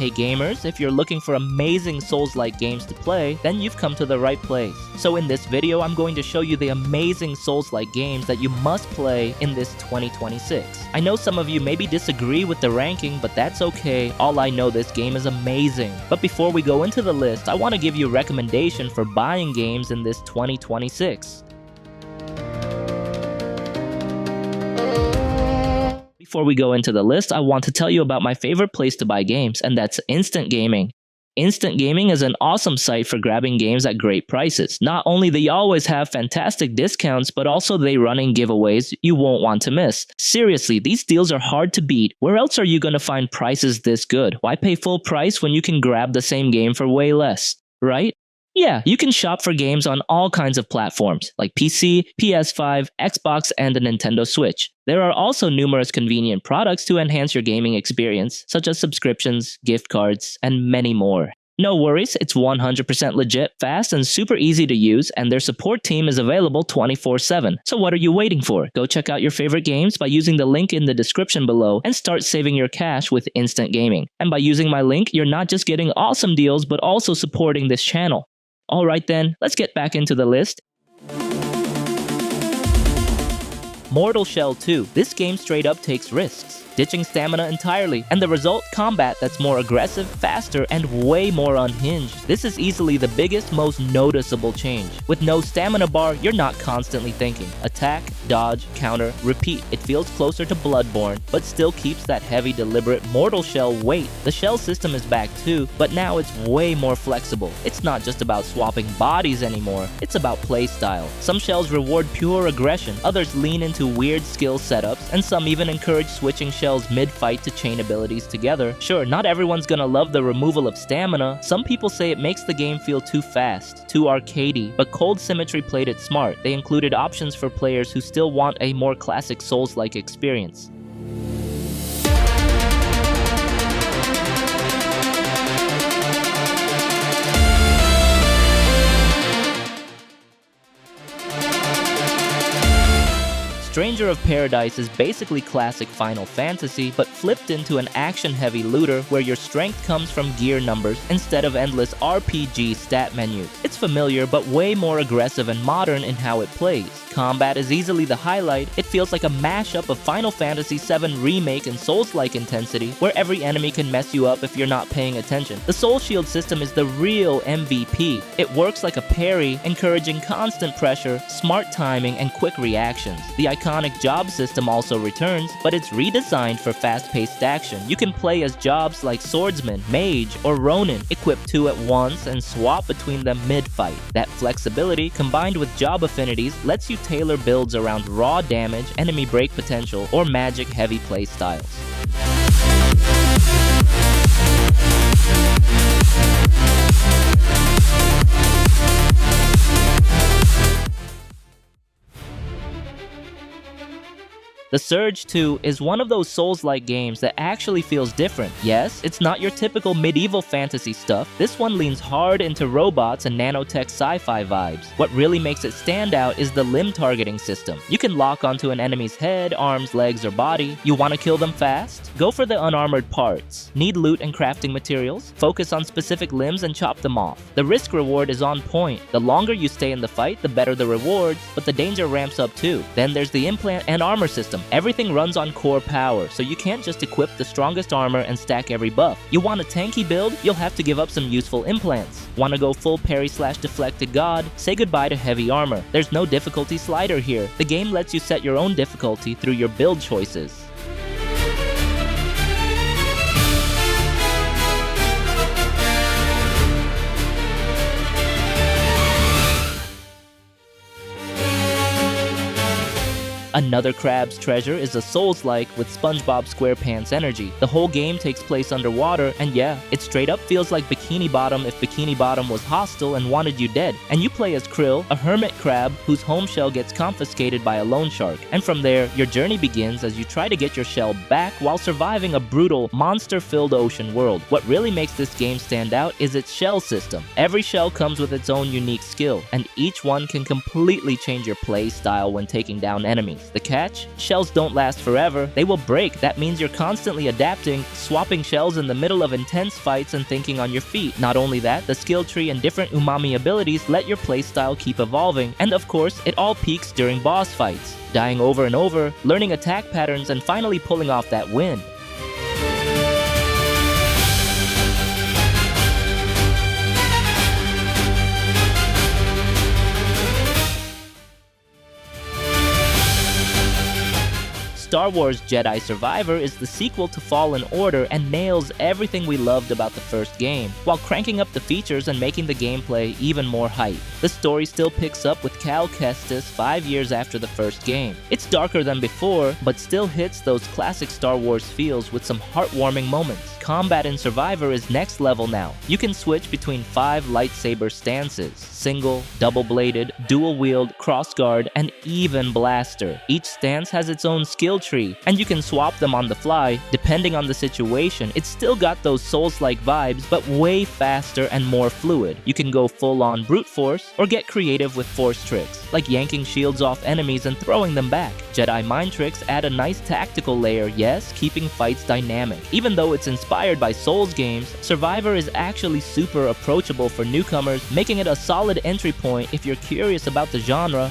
Hey gamers, if you're looking for amazing Souls-like games to play, then you've come to the right place. So in this video, I'm going to show you the amazing Souls-like games that you must play in this 2026. I know some of you maybe disagree with the ranking, but that's okay. All I know, this game is amazing. But before we go into the list, I want to give you a recommendation for buying games in this 2026. Before we go into the list, I want to tell you about my favorite place to buy games, and that's Instant Gaming. Instant Gaming is an awesome site for grabbing games at great prices. Not only they always have fantastic discounts, but also they running giveaways you won't want to miss. Seriously, these deals are hard to beat. Where else are you going to find prices this good? Why pay full price when you can grab the same game for way less, right? Yeah, you can shop for games on all kinds of platforms, like PC, PS5, Xbox, and a Nintendo Switch. There are also numerous convenient products to enhance your gaming experience, such as subscriptions, gift cards, and many more. No worries, it's 100% legit, fast, and super easy to use, and their support team is available 24/7. So what are you waiting for? Go check out your favorite games by using the link in the description below and start saving your cash with Instant Gaming. And by using my link, you're not just getting awesome deals, but also supporting this channel. Alright then, let's get back into the list. Mortal Shell 2. This game straight up takes risks, ditching stamina entirely, and the result, combat that's more aggressive, faster, and way more unhinged. This is easily the biggest, most noticeable change. With no stamina bar, you're not constantly thinking. Attack, dodge, counter, repeat. It feels closer to Bloodborne, but still keeps that heavy, deliberate Mortal Shell weight. The shell system is back too, but now it's way more flexible. It's not just about swapping bodies anymore, it's about playstyle. Some shells reward pure aggression, others lean into weird skill setups, and some even encourage switching shells mid-fight to chain abilities together. Sure, not everyone's gonna love the removal of stamina. Some people say it makes the game feel too fast, too arcadey, but Cold Symmetry played it smart. They included options for players who still want a more classic Souls-like experience. Stranger of Paradise is basically classic Final Fantasy, but flipped into an action-heavy looter where your strength comes from gear numbers instead of endless RPG stat menus. It's familiar, but way more aggressive and modern in how it plays. Combat is easily the highlight. It feels like a mashup of Final Fantasy VII Remake and Souls-like intensity, where every enemy can mess you up if you're not paying attention. The Soul Shield system is the real MVP. It works like a parry, encouraging constant pressure, smart timing, and quick reactions. The iconic job system also returns, but it's redesigned for fast-paced action. You can play as jobs like Swordsman, Mage, or Ronin, equip two at once and swap between them mid-fight. That flexibility, combined with job affinities, lets you tailor builds around raw damage, enemy break potential, or magic-heavy playstyles. The Surge 2 is one of those Souls-like games that actually feels different. Yes, it's not your typical medieval fantasy stuff. This one leans hard into robots and nanotech sci-fi vibes. What really makes it stand out is the limb targeting system. You can lock onto an enemy's head, arms, legs, or body. You want to kill them fast? Go for the unarmored parts. Need loot and crafting materials? Focus on specific limbs and chop them off. The risk-reward is on point. The longer you stay in the fight, the better the rewards, but the danger ramps up too. Then there's the implant and armor system. Everything runs on core power, so you can't just equip the strongest armor and stack every buff. You want a tanky build? You'll have to give up some useful implants. Want to go full parry/deflected god? Say goodbye to heavy armor. There's no difficulty slider here. The game lets you set your own difficulty through your build choices. Another Crab's Treasure is a Souls-like with SpongeBob SquarePants energy. The whole game takes place underwater, and yeah, it straight up feels like Bikini Bikini Bottom if Bikini Bottom was hostile and wanted you dead. And you play as Krill, a hermit crab whose home shell gets confiscated by a loan shark. And from there, your journey begins as you try to get your shell back while surviving a brutal, monster-filled ocean world. What really makes this game stand out is its shell system. Every shell comes with its own unique skill, and each one can completely change your play style when taking down enemies. The catch? Shells don't last forever, they will break. That means you're constantly adapting, swapping shells in the middle of intense fights and thinking on your feet. Not only that, the skill tree and different umami abilities let your playstyle keep evolving, and of course, it all peaks during boss fights. Dying over and over, learning attack patterns, and finally pulling off that win. Star Wars Jedi Survivor is the sequel to Fallen Order and nails everything we loved about the first game, while cranking up the features and making the gameplay even more hype. The story still picks up with Cal Kestis 5 years after the first game. It's darker than before, but still hits those classic Star Wars feels with some heartwarming moments. Combat in Survivor is next level now. You can switch between 5 lightsaber stances: single, double-bladed, dual-wield, crossguard, and even blaster. Each stance has its own skill tree, and you can swap them on the fly depending on the situation. It's still got those Souls-like vibes, but way faster and more fluid. You can go full-on brute force, or get creative with force tricks, like yanking shields off enemies and throwing them back. Jedi mind tricks add a nice tactical layer, yes, keeping fights dynamic. Even though it's inspired by Souls games, Survivor is actually super approachable for newcomers, making it a solid entry point if you're curious about the genre.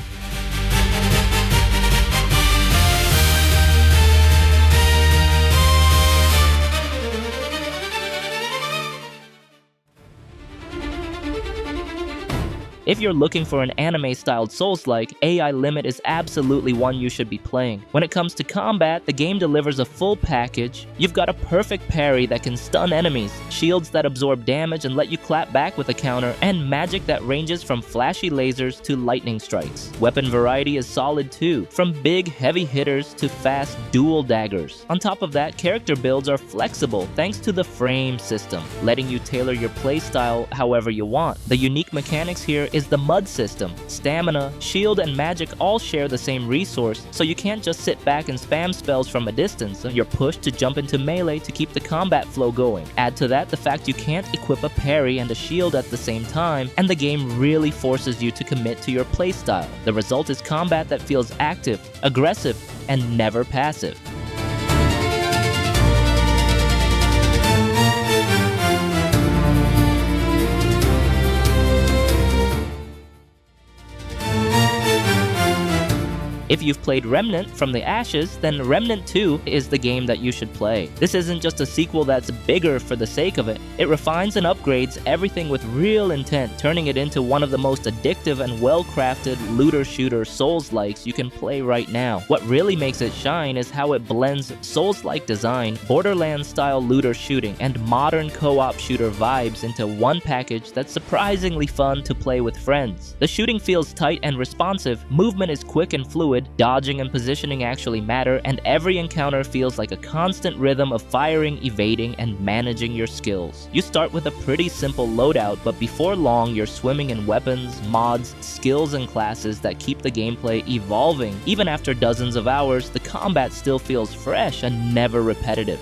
If you're looking for an anime-styled Souls-like, AI Limit is absolutely one you should be playing. When it comes to combat, the game delivers a full package. You've got a perfect parry that can stun enemies, shields that absorb damage and let you clap back with a counter, and magic that ranges from flashy lasers to lightning strikes. Weapon variety is solid too, from big, heavy hitters to fast dual daggers. On top of that, character builds are flexible thanks to the frame system, letting you tailor your playstyle however you want. The unique mechanics here is the mud system. Stamina, shield, and magic all share the same resource, so you can't just sit back and spam spells from a distance. You're pushed to jump into melee to keep the combat flow going. Add to that the fact you can't equip a parry and a shield at the same time, and the game really forces you to commit to your playstyle. The result is combat that feels active, aggressive, and never passive. If you've played Remnant from the Ashes, then Remnant 2 is the game that you should play. This isn't just a sequel that's bigger for the sake of it. It refines and upgrades everything with real intent, turning it into one of the most addictive and well-crafted looter-shooter Souls-likes you can play right now. What really makes it shine is how it blends Souls-like design, Borderlands-style looter shooting, and modern co-op shooter vibes into one package that's surprisingly fun to play with friends. The shooting feels tight and responsive, movement is quick and fluid, dodging and positioning actually matter, and every encounter feels like a constant rhythm of firing, evading, and managing your skills. You start with a pretty simple loadout, but before long you're swimming in weapons, mods, skills, and classes that keep the gameplay evolving. Even after dozens of hours, the combat still feels fresh and never repetitive.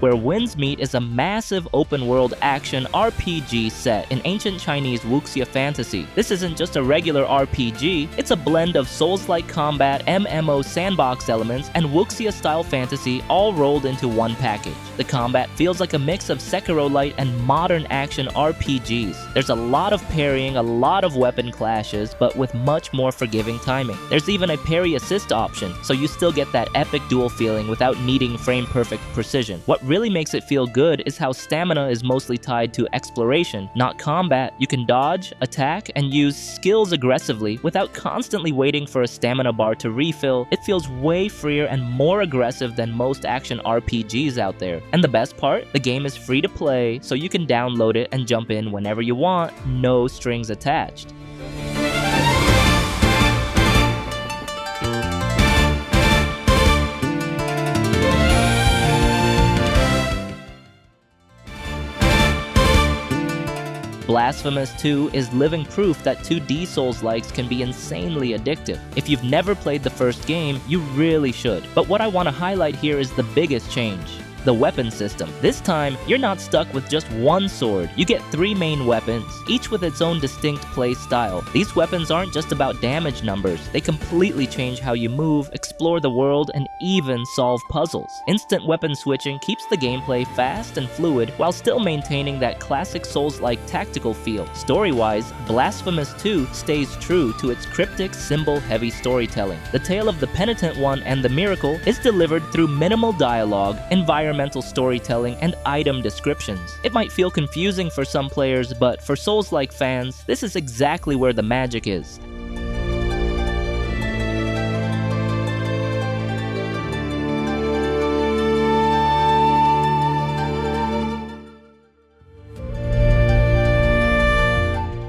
Where Winds Meet is a massive open-world action RPG set in ancient Chinese wuxia fantasy. This isn't just a regular RPG, it's a blend of Souls-like combat, MMO sandbox elements, and wuxia-style fantasy all rolled into one package. The combat feels like a mix of Sekiro-light and modern action RPGs. There's a lot of parrying, a lot of weapon clashes, but with much more forgiving timing. There's even a parry assist option, so you still get that epic duel feeling without needing frame-perfect precision. What really makes it feel good is how stamina is mostly tied to exploration, not combat. You can dodge, attack, and use skills aggressively without constantly waiting for a stamina bar to refill. It feels way freer and more aggressive than most action RPGs out there. And the best part? The game is free to play, so you can download it and jump in whenever you want, no strings attached. Blasphemous 2 is living proof that 2D Souls-likes can be insanely addictive. If you've never played the first game, you really should. But what I want to highlight here is the biggest change. The weapon system. This time, you're not stuck with just one sword. You get 3 main weapons, each with its own distinct play style. These weapons aren't just about damage numbers. They completely change how you move, explore the world, and even solve puzzles. Instant weapon switching keeps the gameplay fast and fluid while still maintaining that classic Souls-like tactical feel. Story-wise, Blasphemous 2 stays true to its cryptic, symbol-heavy storytelling. The tale of the Penitent One and the Miracle is delivered through minimal dialogue, environmental storytelling, and item descriptions. It might feel confusing for some players, but for Souls-like fans, this is exactly where the magic is.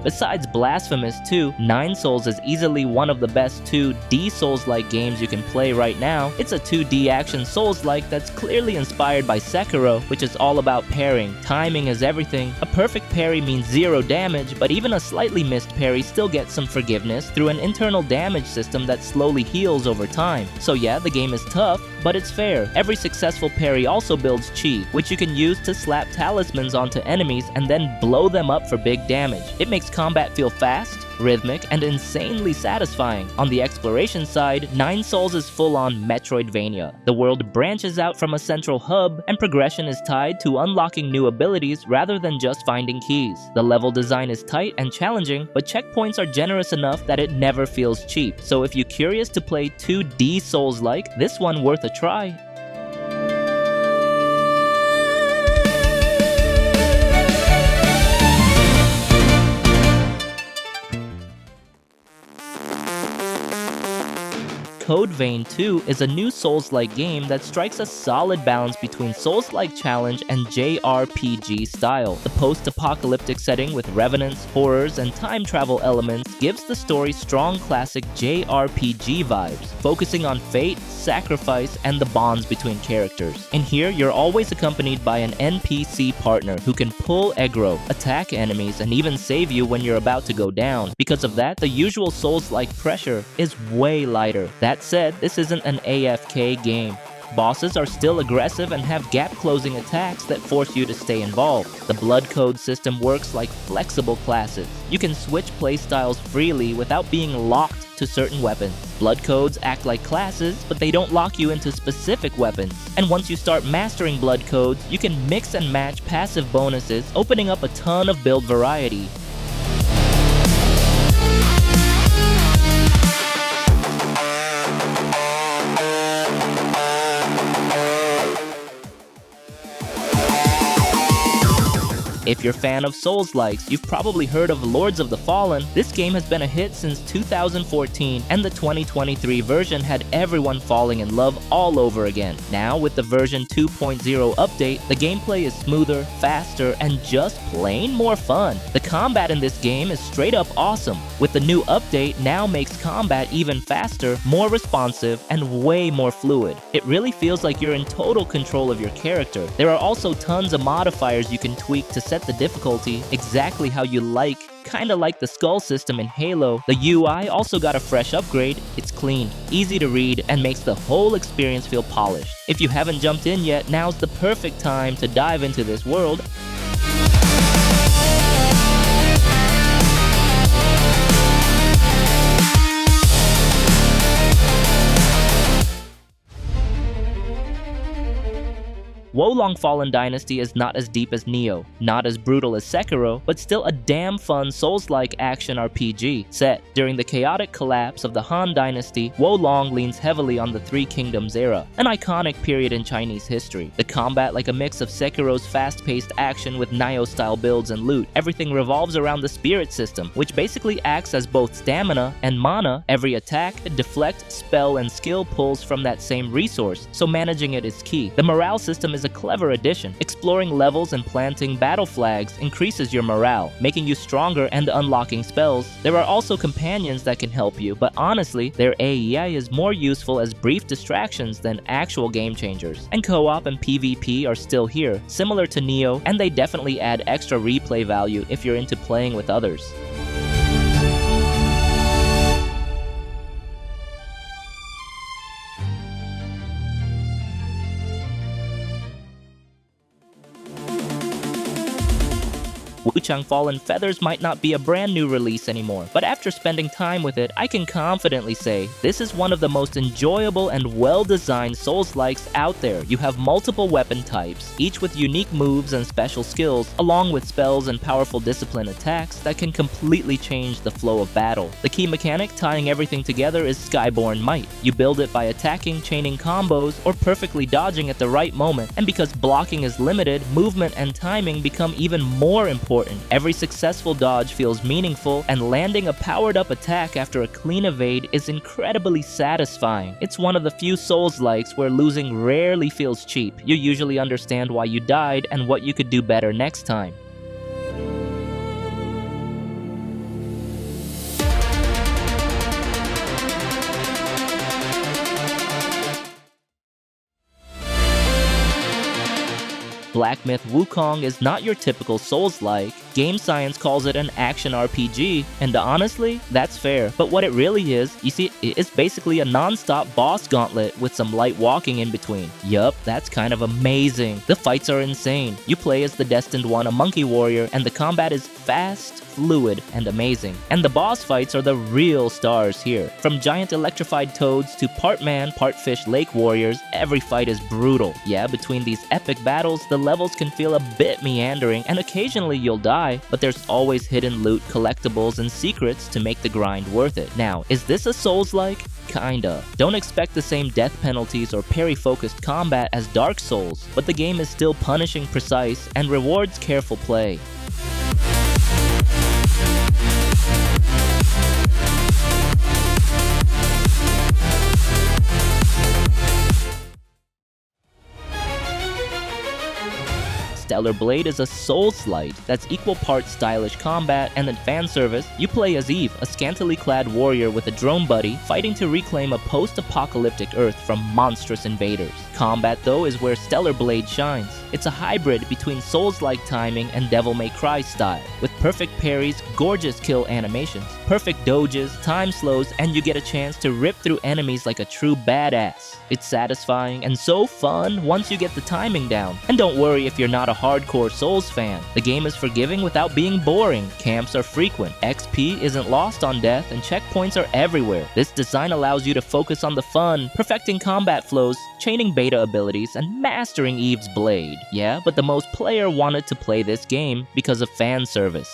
Besides Blasphemous 2, Nine Souls is easily one of the best 2D Souls-like games you can play right now. It's a 2D action Souls-like that's clearly inspired by Sekiro, which is all about parrying. Timing is everything. A perfect parry means 0 damage, but even a slightly missed parry still gets some forgiveness through an internal damage system that slowly heals over time. So yeah, the game is tough, but it's fair. Every successful parry also builds chi, which you can use to slap talismans onto enemies and then blow them up for big damage. It makes combat feel fast, rhythmic, and insanely satisfying. On the exploration side, Nine Souls is full-on Metroidvania. The world branches out from a central hub, and progression is tied to unlocking new abilities rather than just finding keys. The level design is tight and challenging, but checkpoints are generous enough that it never feels cheap. So if you're curious to play 2D Souls-like, this one worth a try. Code Vein 2 is a new Souls-like game that strikes a solid balance between Souls-like challenge and JRPG style. The post-apocalyptic setting with revenants, horrors, and time travel elements gives the story strong classic JRPG vibes, focusing on fate, sacrifice, and the bonds between characters. In here, you're always accompanied by an NPC partner who can pull aggro, attack enemies, and even save you when you're about to go down. Because of that, the usual Souls-like pressure is way lighter. That said, this isn't an AFK game. Bosses are still aggressive and have gap-closing attacks that force you to stay involved. The blood code system works like flexible classes. You can switch playstyles freely without being locked to certain weapons. Blood codes act like classes, but they don't lock you into specific weapons. And once you start mastering blood codes, you can mix and match passive bonuses, opening up a ton of build variety. If you're a fan of Souls-likes, you've probably heard of Lords of the Fallen. This game has been a hit since 2014, and the 2023 version had everyone falling in love all over again. Now, with the version 2.0 update, the gameplay is smoother, faster, and just plain more fun. The combat in this game is straight up awesome, with the new update now makes combat even faster, more responsive, and way more fluid. It really feels like you're in total control of your character. There are also tons of modifiers you can tweak to set the difficulty exactly how you like, kinda like the skull system in Halo. The UI also got a fresh upgrade. It's clean, easy to read, and makes the whole experience feel polished. If you haven't jumped in yet, now's the perfect time to dive into this world. Wulong Fallen Dynasty is not as deep as Nioh, not as brutal as Sekiro, but still a damn fun Souls-like action RPG set during the chaotic collapse of the Han Dynasty. Wulong leans heavily on the Three Kingdoms era, an iconic period in Chinese history. The combat like a mix of Sekiro's fast-paced action with Nioh-style builds and loot. Everything revolves around the spirit system, which basically acts as both stamina and mana. Every attack, deflect, spell, and skill pulls from that same resource, so managing it is key. The morale system is a clever addition. Exploring levels and planting battle flags increases your morale, making you stronger and unlocking spells. There are also companions that can help you, but honestly, their AEI is more useful as brief distractions than actual game changers. And co-op and PvP are still here, similar to Nioh, and they definitely add extra replay value if you're into playing with others. Wuchang Fallen Feathers might not be a brand new release anymore, but after spending time with it, I can confidently say this is one of the most enjoyable and well-designed Souls-likes out there. You have multiple weapon types, each with unique moves and special skills, along with spells and powerful discipline attacks that can completely change the flow of battle. The key mechanic tying everything together is Skyborn Might. You build it by attacking, chaining combos, or perfectly dodging at the right moment, and because blocking is limited, movement and timing become even more important. Every successful dodge feels meaningful, and landing a powered-up attack after a clean evade is incredibly satisfying. It's one of the few Souls-likes where losing rarely feels cheap. You usually understand why you died and what you could do better next time. Black Myth Wukong is not your typical Souls-like. Game science calls it an action RPG, and honestly, that's fair. But what it really is, you see, it's basically a non-stop boss gauntlet with some light walking in between. Yup, that's kind of amazing. The fights are insane. You play as the Destined One, a monkey warrior, and the combat is fast, fluid, and amazing. And the boss fights are the real stars here. From giant electrified toads to part man, part fish lake warriors, every fight is brutal. Yeah, between these epic battles, the levels can feel a bit meandering, and occasionally you'll die, but there's always hidden loot, collectibles, and secrets to make the grind worth it. Now, is this a Souls-like? Kinda. Don't expect the same death penalties or parry-focused combat as Dark Souls, but the game is still punishing precise and rewards careful play. Stellar Blade is a Soulslike that's equal parts stylish combat and then fan service. You play as Eve, a scantily clad warrior with a drone buddy, fighting to reclaim a post-apocalyptic Earth from monstrous invaders. Combat, though, is where Stellar Blade shines. It's a hybrid between Souls-like timing and Devil May Cry style, with perfect parries, gorgeous kill animations, perfect dodges, time slows, and you get a chance to rip through enemies like a true badass. It's satisfying and so fun once you get the timing down. And don't worry if you're not a hardcore Souls fan. The game is forgiving without being boring. Camps are frequent, XP isn't lost on death, and checkpoints are everywhere. This design allows you to focus on the fun, perfecting combat flows, chaining beta abilities, and mastering Eve's blade. Yeah, but the most player wanted to play this game because of fan service.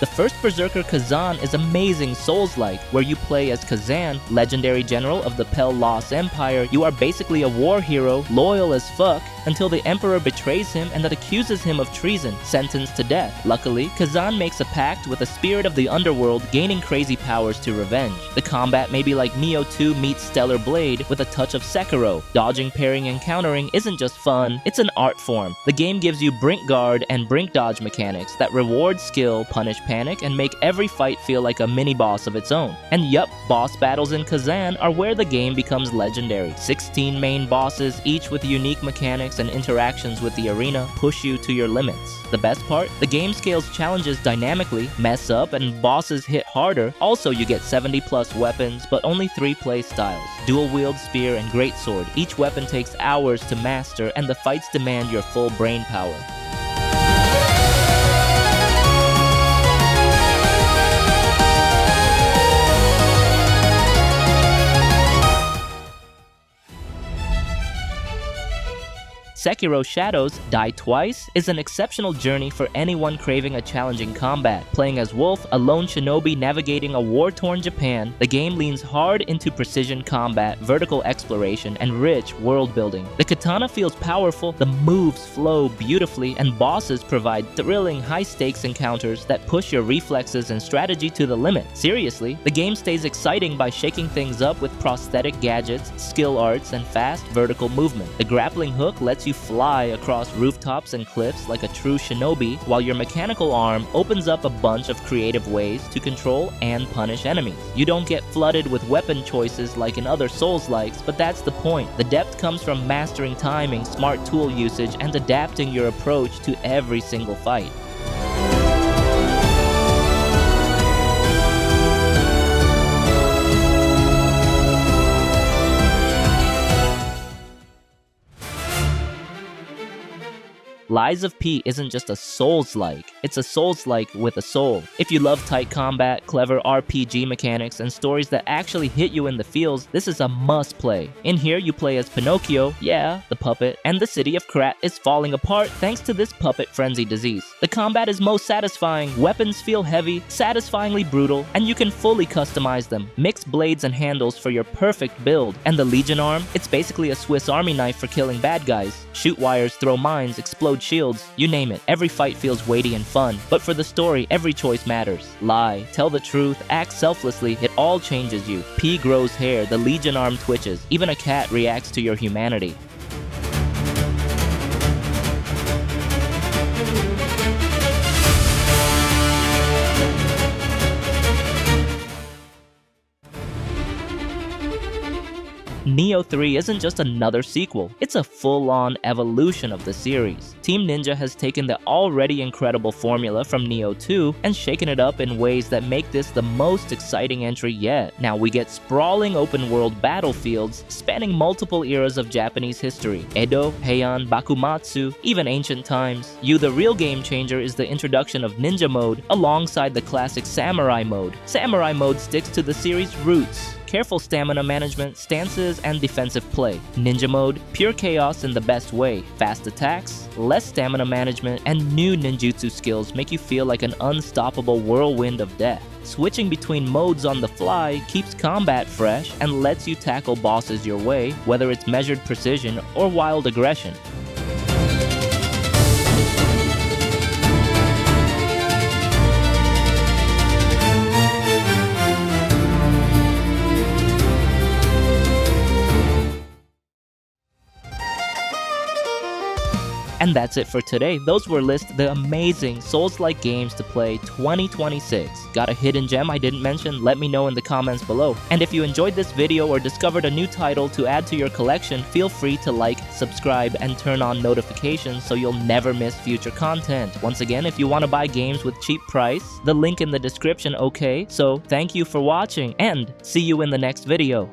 The first Berserker Khazan is amazing Souls-like, where you play as Khazan, legendary general of the Pel Lost Empire. You are basically a war hero, loyal as fuck, until the Emperor betrays him and that accuses him of treason, sentenced to death. Luckily, Khazan makes a pact with a spirit of the underworld, gaining crazy powers to revenge. The combat may be like Nioh 2 meets Stellar Blade with a touch of Sekiro. Dodging, parrying, and countering isn't just fun, it's an art form. The game gives you brink guard and brink dodge mechanics that reward skill, punish panic, and make every fight feel like a mini-boss of its own. And yup, boss battles in Khazan are where the game becomes legendary. 16 main bosses, each with unique mechanics and interactions with the arena, push you to your limits. The best part? The game scales challenges dynamically, mess up, and bosses hit harder. Also, you get 70 plus weapons, but only 3 play styles. Dual wield spear and greatsword. Each weapon takes hours to master, and the fights demand your full brain power. Sekiro Shadows, Die Twice, is an exceptional journey for anyone craving a challenging combat. Playing as Wolf, a lone shinobi navigating a war-torn Japan, the game leans hard into precision combat, vertical exploration, and rich world building. The katana feels powerful, the moves flow beautifully, and bosses provide thrilling, high-stakes encounters that push your reflexes and strategy to the limit. Seriously, the game stays exciting by shaking things up with prosthetic gadgets, skill arts, and fast vertical movement. The grappling hook lets you fly across rooftops and cliffs like a true shinobi, while your mechanical arm opens up a bunch of creative ways to control and punish enemies. You don't get flooded with weapon choices like in other Souls-likes, but that's the point. The depth comes from mastering timing, smart tool usage, and adapting your approach to every single fight. Lies of P isn't just a Souls-like, it's a Souls-like with a soul. If you love tight combat, clever RPG mechanics, and stories that actually hit you in the feels, this is a must-play. In here, you play as Pinocchio, yeah, the puppet, and the city of Krat is falling apart thanks to this puppet frenzy disease. The combat is most satisfying, weapons feel heavy, satisfyingly brutal, and you can fully customize them. Mix blades and handles for your perfect build. And the Legion arm? It's basically a Swiss Army knife for killing bad guys. Shoot wires, throw mines, explode shields, you name it. Every fight feels weighty and fun, but for the story, every choice matters. Lie, tell the truth, act selflessly, it all changes you. P grows hair, the Legion arm twitches, even a cat reacts to your humanity. Nioh 3 isn't just another sequel, it's a full-on evolution of the series. Team Ninja has taken the already incredible formula from Nioh 2 and shaken it up in ways that make this the most exciting entry yet. Now we get sprawling open-world battlefields spanning multiple eras of Japanese history: Edo, Heian, Bakumatsu, even ancient times. The real game changer is the introduction of Ninja mode alongside the classic Samurai mode. Samurai mode sticks to the series' roots. Careful stamina management, stances, and defensive play. Ninja mode, pure chaos in the best way. Fast attacks, less stamina management, and new ninjutsu skills make you feel like an unstoppable whirlwind of death. Switching between modes on the fly keeps combat fresh and lets you tackle bosses your way, whether it's measured precision or wild aggression. And that's it for today. Those were the amazing Souls-like games to play 2026. Got a hidden gem I didn't mention? Let me know in the comments below. And if you enjoyed this video or discovered a new title to add to your collection, feel free to like, subscribe, and turn on notifications so you'll never miss future content. Once again, if you want to buy games with cheap price, the link in the description, okay? So thank you for watching and see you in the next video.